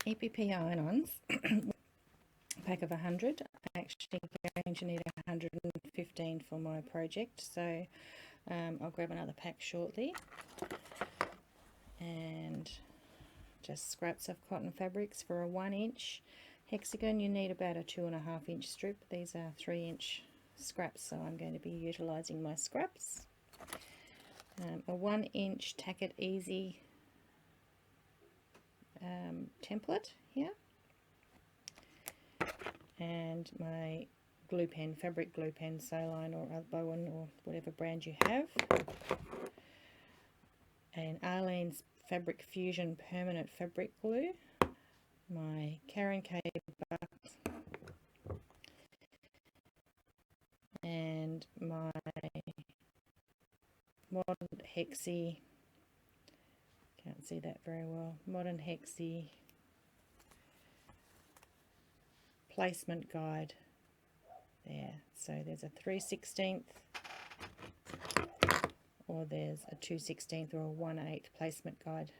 EPP iron-ons, a pack of 100. I'm actually going to need 115 for my project, so I'll grab another pack shortly. And just scraps of cotton fabrics for a 1-inch hexagon. You need about a 2.5-inch strip. These are 3-inch scraps, so I'm going to be utilising my scraps. A 1-inch Tack It Easy template here, and my glue pen, fabric glue pen, Saline or Bowen or whatever brand you have, and Arlene's Fabric Fusion permanent fabric glue, my Karen K bucks, and my modern hexie, can't see that very well, modern hexie placement guide there. So there's a 3/16 or there's a 2/16 or a 1/8 placement guide